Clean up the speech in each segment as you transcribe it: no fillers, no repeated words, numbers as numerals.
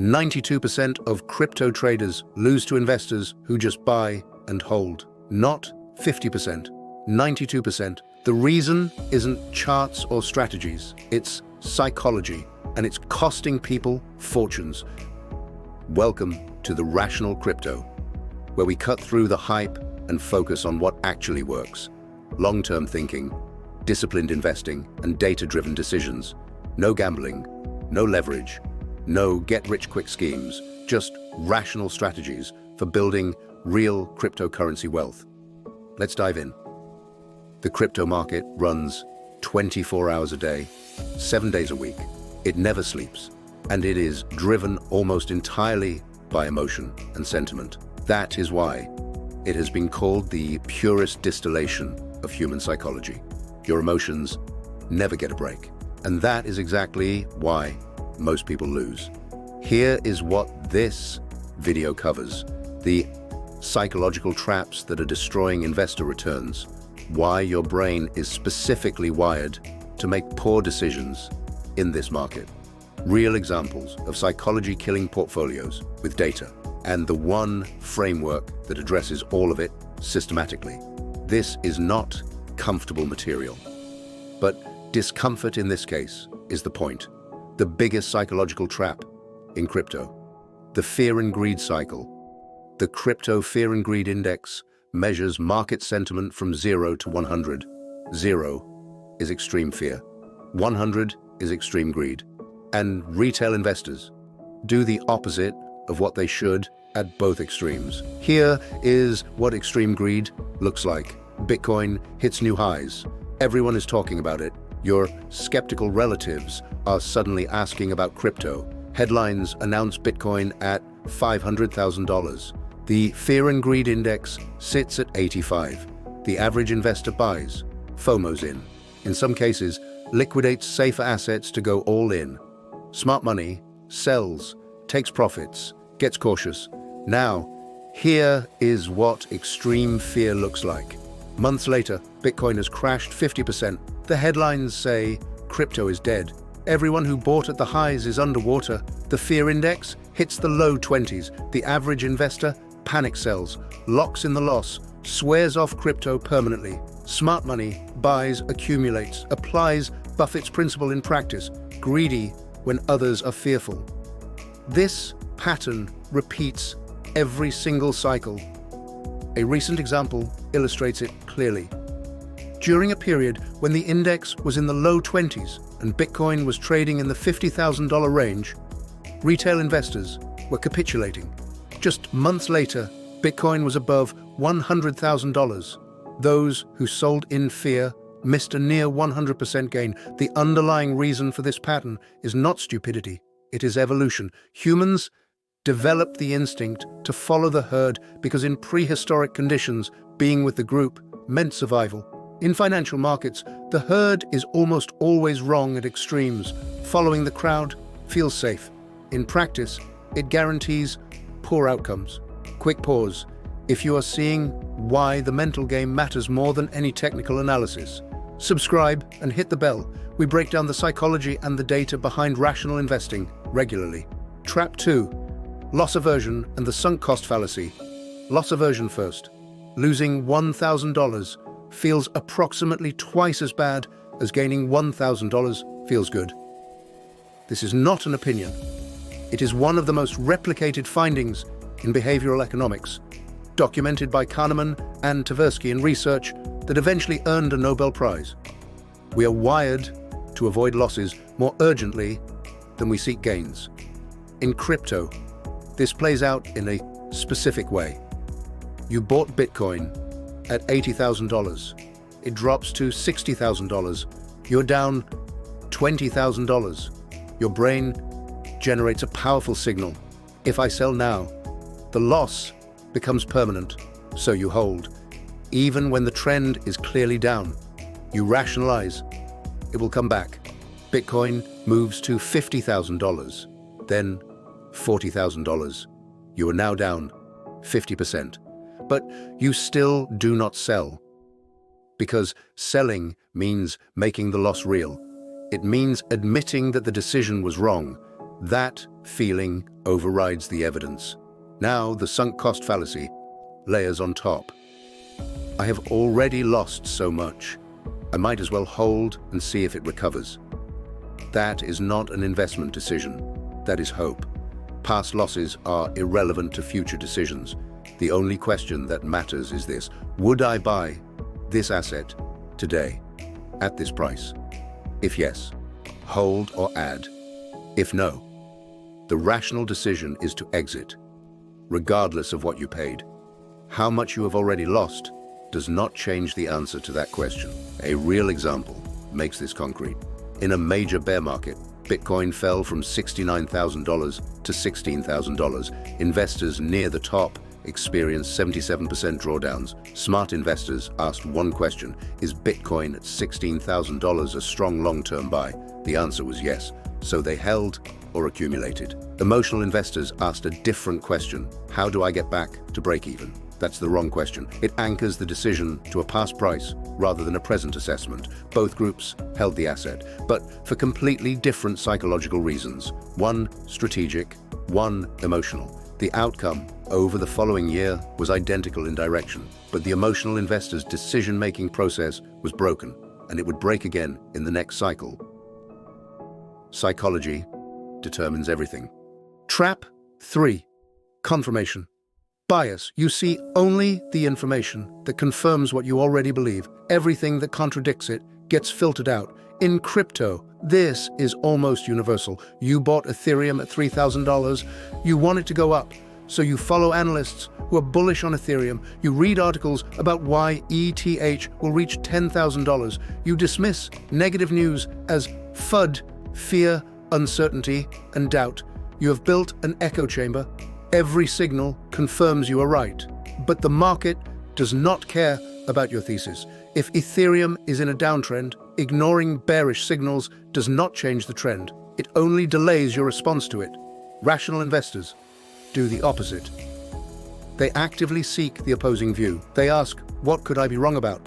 92% of crypto traders lose to investors who just buy and hold. Not 50%, 92%. The reason isn't charts or strategies, it's psychology, and it's costing people fortunes. Welcome to the Rational Crypto, where we cut through the hype and focus on what actually works. Long-term thinking, disciplined investing, and data-driven decisions. No gambling, no leverage, no get-rich-quick schemes, just rational strategies for building real cryptocurrency wealth. Let's dive in. The crypto market runs 24 hours a day, 7 days a week. It never sleeps, and it is driven almost entirely by emotion and sentiment. That is why it has been called the purest distillation of human psychology. Your emotions never get a break, and that is exactly why most people lose. Here is what this video covers: the psychological traps that are destroying investor returns, why your brain is specifically wired to make poor decisions in this market, real examples of psychology killing portfolios with data, and the one framework that addresses all of it systematically. This is not comfortable material, but discomfort in this case is the point. The biggest psychological trap in crypto, the fear and greed cycle. The Crypto Fear and Greed Index measures market sentiment from 0 to 100. 0 is extreme fear, 100 is extreme greed. And retail investors do the opposite of what they should at both extremes. Here is what extreme greed looks like. Bitcoin hits new highs. Everyone is talking about it. Your skeptical relatives are suddenly asking about crypto. Headlines announce Bitcoin at $500,000. The Fear and Greed Index sits at 85. The average investor buys, FOMO's in. In some cases, liquidates safer assets to go all in. Smart money sells, takes profits, gets cautious. Now, here is what extreme fear looks like. Months later, Bitcoin has crashed 50%. The headlines say, crypto is dead. Everyone who bought at the highs is underwater. The fear index hits the low 20s. The average investor panic sells, locks in the loss, swears off crypto permanently. Smart money buys, accumulates, applies Buffett's principle in practice, greedy when others are fearful. This pattern repeats every single cycle. A recent example illustrates it clearly. During a period when the index was in the low 20s and Bitcoin was trading in the $50,000 range, retail investors were capitulating. Just months later, Bitcoin was above $100,000. Those who sold in fear missed a near 100% gain. The underlying reason for this pattern is not stupidity, it is evolution. Humans developed the instinct to follow the herd because in prehistoric conditions, being with the group meant survival. In financial markets, the herd is almost always wrong at extremes. Following the crowd feels safe. In practice, it guarantees poor outcomes. Quick pause. If you are seeing why the mental game matters more than any technical analysis, subscribe and hit the bell. We break down the psychology and the data behind rational investing regularly. Trap 2. Loss aversion and the sunk cost fallacy. Loss aversion first. Losing $1,000 feels approximately twice as bad as gaining $1,000 feels good. This is not an opinion. It is one of the most replicated findings in behavioral economics, documented by Kahneman and Tversky in research that eventually earned a Nobel Prize. We are wired to avoid losses more urgently than we seek gains. In crypto, this plays out in a specific way. You bought Bitcoin at $80,000. It drops to $60,000. You're down $20,000. Your brain generates a powerful signal. If I sell now, the loss becomes permanent, so you hold. Even when the trend is clearly down, you rationalize. It will come back. Bitcoin moves to $50,000, then $40,000. You are now down 50%. But you still do not sell, because selling means making the loss real. It means admitting that the decision was wrong, That feeling overrides the evidence. Now the sunk cost fallacy layers on top. I have already lost so much. I might as well hold and see if it recovers. That is not an investment decision. That is hope. Past losses are irrelevant to future decisions. The only question that matters is this: would I buy this asset today at this price? If yes, hold or add. If no, the rational decision is to exit, regardless of what you paid. How much you have already lost does not change the answer to that question. A real example makes this concrete. In a major bear market, Bitcoin fell from $69,000 to $16,000. Investors near the top experienced 77% drawdowns. Smart investors asked one question: is Bitcoin at $16,000 a strong long-term buy? The answer was yes, so they held or accumulated. Emotional investors asked a different question: how do I get back to break even? That's the wrong question. It anchors the decision to a past price rather than a present assessment. Both groups held the asset, but for completely different psychological reasons. One strategic, one emotional. The outcome over the following year was identical in direction, but the emotional investor's decision-making process was broken, and it would break again in the next cycle. Psychology determines everything. Trap 3. Confirmation bias. You see only the information that confirms what you already believe. Everything that contradicts it gets filtered out. In crypto, this is almost universal. You bought Ethereum at $3,000. You want it to go up, so you follow analysts who are bullish on Ethereum. You read articles about why ETH will reach $10,000. You dismiss negative news as FUD, fear, uncertainty, and doubt. You have built an echo chamber. Every signal confirms you are right, but the market does not care about your thesis. If Ethereum is in a downtrend, ignoring bearish signals does not change the trend. It only delays your response to it. Rational investors do the opposite. They actively seek the opposing view. They ask, what could I be wrong about?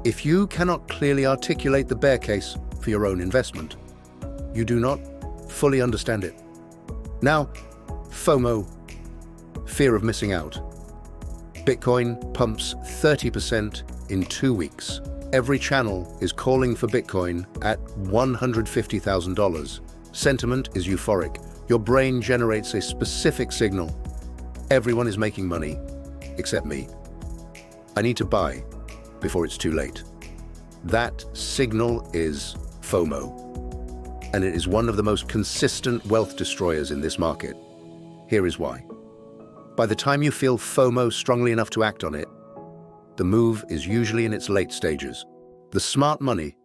If you cannot clearly articulate the bear case for your own investment, you do not fully understand it. Now, FOMO, fear of missing out. Bitcoin pumps 30% in 2 weeks. Every channel is calling for Bitcoin at $150,000. Sentiment is euphoric. Your brain generates a specific signal. Everyone is making money, except me. I need to buy before it's too late. That signal is FOMO, and it is one of the most consistent wealth destroyers in this market. Here is why. By the time you feel FOMO strongly enough to act on it, the move is usually in its late stages. The smart money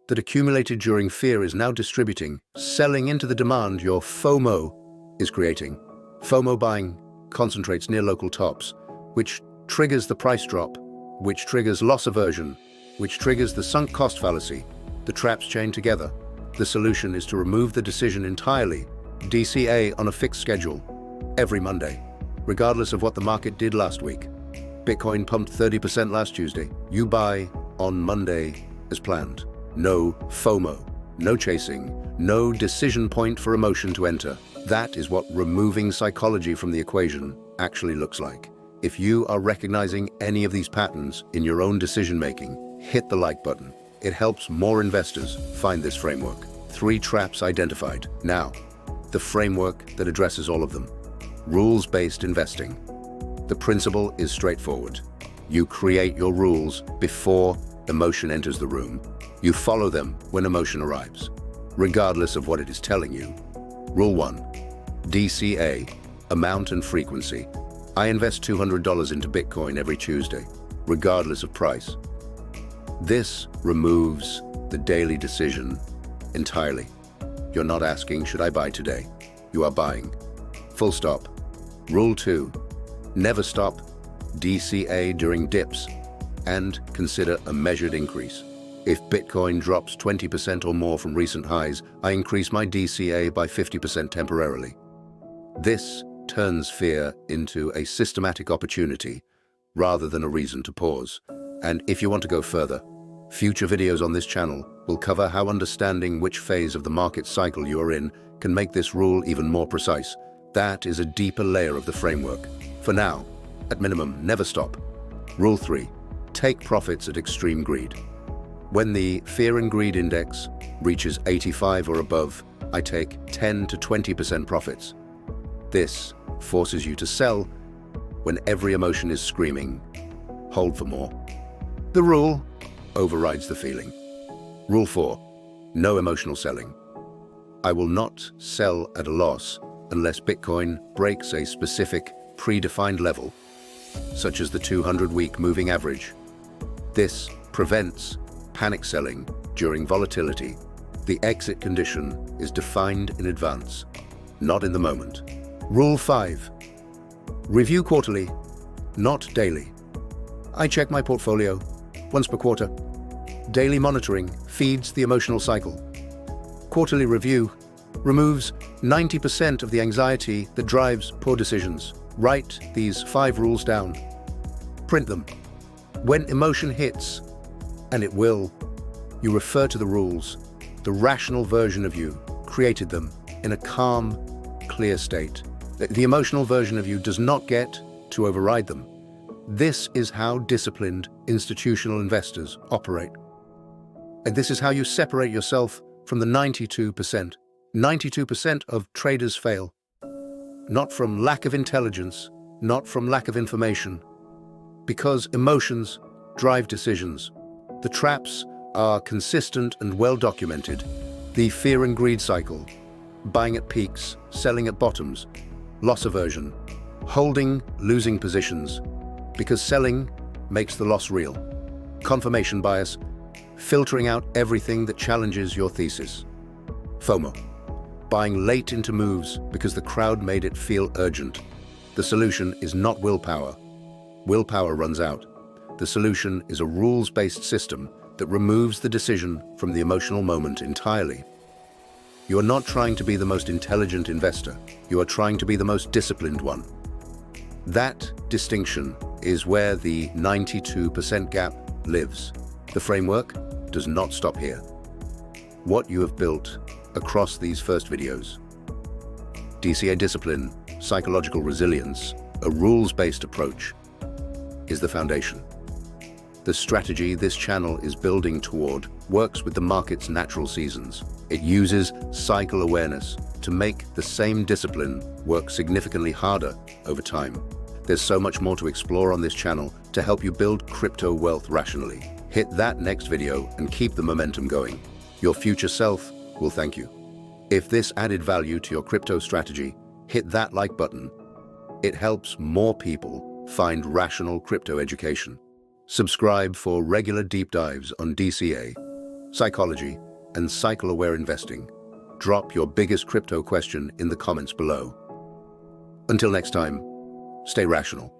that accumulated during fear is now distributing, selling into the demand your FOMO is creating. FOMO buying concentrates near local tops, which triggers the price drop, which triggers loss aversion, which triggers the sunk cost fallacy. The traps chain together. The solution is to remove the decision entirely, DCA on a fixed schedule, every Monday, regardless of what the market did last week. Bitcoin pumped 30% last Tuesday. You buy on Monday as planned. No FOMO, no chasing, no decision point for emotion to enter. That is what removing psychology from the equation actually looks like. If you are recognizing any of these patterns in your own decision-making, hit the like button. It helps more investors find this framework. 3 traps identified. Now, the framework that addresses all of them. Rules-based investing. The principle is straightforward. You create your rules before emotion enters the room. You follow them when emotion arrives, regardless of what it is telling you. Rule 1. DCA, amount and frequency. I invest $200 into Bitcoin every Tuesday, regardless of price. This removes the daily decision entirely. You're not asking, should I buy today? You are buying. Full stop. Rule 2. Never stop DCA during dips and consider a measured increase. If Bitcoin drops 20% or more from recent highs, I increase my DCA by 50% temporarily. This turns fear into a systematic opportunity rather than a reason to pause. And if you want to go further, Future videos on this channel will cover how understanding which phase of the market cycle you are in can make this rule even more precise. That is a deeper layer of the framework. For now, at minimum, never stop. Rule 3. Take profits at extreme greed. When the Fear and Greed Index reaches 85 or above, I take 10 to 20% profits. This forces you to sell when every emotion is screaming, hold for more. The rule overrides the feeling. Rule 4. No emotional selling. I will not sell at a loss unless Bitcoin breaks a specific predefined level, such as the 200-week moving average. This prevents panic selling during volatility. The exit condition is defined in advance, not in the moment. Rule 5. Review quarterly, not daily. I check my portfolio once per quarter. Daily monitoring feeds the emotional cycle. Quarterly review removes 90% of the anxiety that drives poor decisions. Write these 5 rules down. Print them. When emotion hits, and it will, you refer to the rules. The rational version of you created them in a calm, clear state. The emotional version of you does not get to override them. This is how disciplined institutional investors operate. And this is how you separate yourself from the 92%. 92% of traders fail. Not from lack of intelligence, not from lack of information, because emotions drive decisions. The traps are consistent and well documented. The fear and greed cycle, buying at peaks, selling at bottoms, loss aversion, holding losing positions, because selling makes the loss real. Confirmation bias, filtering out everything that challenges your thesis. FOMO, buying late into moves because the crowd made it feel urgent. The solution is not willpower. Willpower runs out. The solution is a rules-based system that removes the decision from the emotional moment entirely. You are not trying to be the most intelligent investor. You are trying to be the most disciplined one. That distinction is where the 92% gap lives. The framework does not stop here. What you have built across these first videos, DCA discipline, psychological resilience, a rules-based approach, is the foundation. The strategy this channel is building toward works with the market's natural seasons. It uses cycle awareness to make the same discipline work significantly harder over time. There's so much more to explore on this channel to help you build crypto wealth rationally. Hit that next video and keep the momentum going. Your future self will thank you. If this added value to your crypto strategy, hit that like button. It helps more people find rational crypto education. Subscribe for regular deep dives on DCA, psychology, and cycle-aware investing. Drop your biggest crypto question in the comments below. Until next time, stay rational.